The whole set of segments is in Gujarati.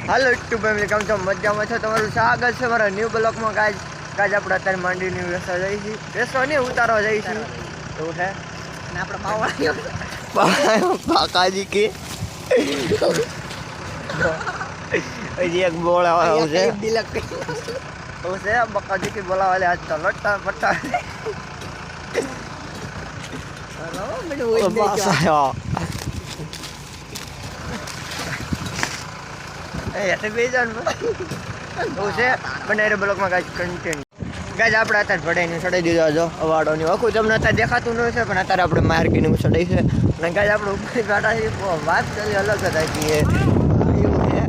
હાલો યુટ્યુબ ફેમિલી, કેમ છો? મજામાં છો? તમારું સ્વાગત છે મારા ન્યૂ બ્લોગમાં. ગાજ આપણે અત્યારે માંડીની વેસવા જઈએ છીએ. વેસવા નહીં, ઉતારવા જઈએ છીએ. એવું છે ને આપણે પાકાજી કે હજી એક બોલાવા છે. એવું છે બકાજી કે બોલાવા લે. આજ તો લટતા પટ્ટા બનાવી બ્લોકમાં ગાજ કન્ટેન્ટ. ગાજ આપણે અત્યારે ભડાઈને ચડાવી દીધો છો અવાડોની આખું તમને અત્યારે દેખાતું ન છે, પણ અત્યારે આપણે માર્કેટનું ચડાવી છે. અને ગાજ આપણે ઉપર ગાડા વાત કરી અલગ જ હતી. એવું છે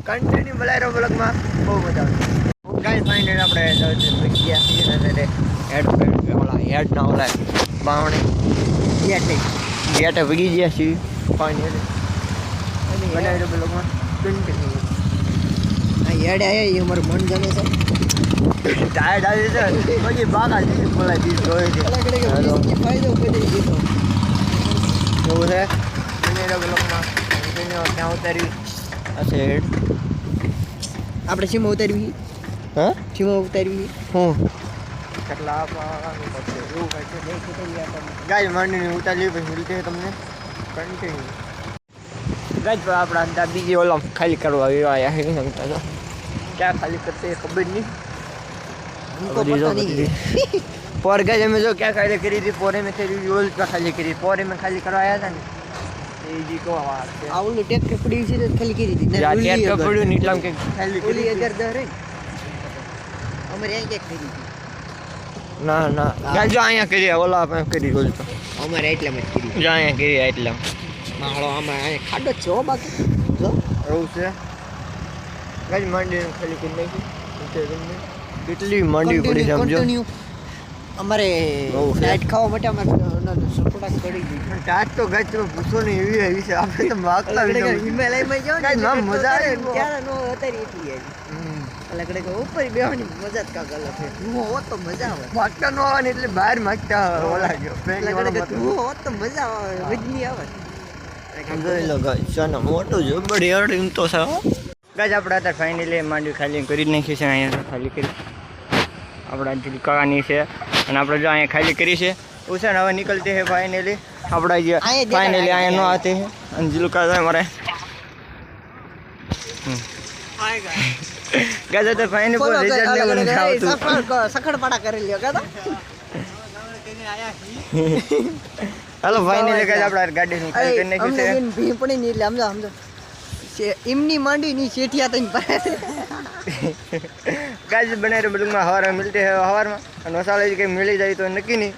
કન્ટેન્ટ બનાવી બ્લોકમાં બહુ મજા આવે. ગાજ ફાઇનલ આપણે હેડ ના ઓલા બાવણી ગેટે ભગી ગયા છીએ. ફાઇનલ બનાવી બ્લોકમાં કન્ટેન્ટ હેડે આયા અમારું મન ગમે છે. ટાયર્ડ આવી છે પછી બાકા જીત બોલાય બીજ હોય છે. ફાયદો કરી દીધો એવું છે બ્લોકમાં ક્યાં ઉતારી હશે હેડ આપણે સીમા ઉતારવી. હા સીમા ઉતારવી હું કેટલા ગાય માંડીને ઉતારી પછી મિલતે તમને કન્ટિન્યુ. ગાય આપણા અંદર બીજી ઓલા ખાલી કરવા આવ્યા છે. સમજતા તો ક્યાં ખાલી કરते ખબર નહીં. પોર ગાય અમે જો ક્યાં ખાલી કરી હતી. પોરે મેં કરી ઓલ ખાલી કરી. પોરે મેં ખાલી કરવા આવ્યા હતા ને એ જી કો વાત છે. આ ઓલું ટેક્ટર પડ્યું છે તો ખાલી કરી દીધી. ટેક્ટર પડ્યું ને એટલા કે ખાલી કરી 1010 રે અમારે અહીં ક્યાંક કરી દીધી. ના ના ગાય જો અહીંયા કરી ઓલા આપણે કરી ઓલ તો અમારે એટલામાં જ કરી. જો અહીંયા કરી એટલા માળો આમાં અહીંયા ખાડો જ છે હો. બાકી જો એવું છે ગાય માંડી ખાલી કરી નાખી. કેટલી માંડી પડી સમજો. અમારે ટાઈટ ખાવા માટે અમારે સપોર્ટ કરી દીધી. ટાટ તો ગાય તમે પૂછો ને એવી આવી છે. આપણે તો માગતા હિમાલયમાં જાઓ ને મજા આવે ત્યારે નો અત્યારે એટલી આવી અલગ ઉપર બેવાની મજા જ કાંક અલગ છે. ધુઓ હોત તો મજા આવે. માગતા ન આવે ને એટલે બહાર માગતા ઓલા ગયો ધુઓ હોત તો મજા આવે. વજની આવે જોઈ લો ગાય ચાનો મોટું જબડી અડીમ તો છે. ગાય આપણે અત્યારે ફાઇનલી માંડવી ખાલી કરી જ નાખી છે. અહીંયા ખાલી કરી આપણા જીલકાની છે અને આપણે જો અહીંયા ખાલી કરી છે. ઉષણ હવે નીકળતી છે ફાઇનલી. આપણા જે ફાઇનલી અહીંયા ન આતી છે અને જીલકા છે મારે ગાય તો ફાઇનલી કોઈ રિઝલ્ટ લેવાનું આવતું સખડપાડા કરી લ્યો કાતો. હાલો ફાઇનલી ગાય આપણે ગાડી ખાલી કરી નાખી છે. ભીપણી ની એટલે સમજો એમની માંડી ની શેઠિયા તઈ ગાજ બનાવી બ્લોગમાં હવારમાં મિલતી હે હવારમાં અને મસાલા કંઈ મળી જાય તો નક્કી નહીં.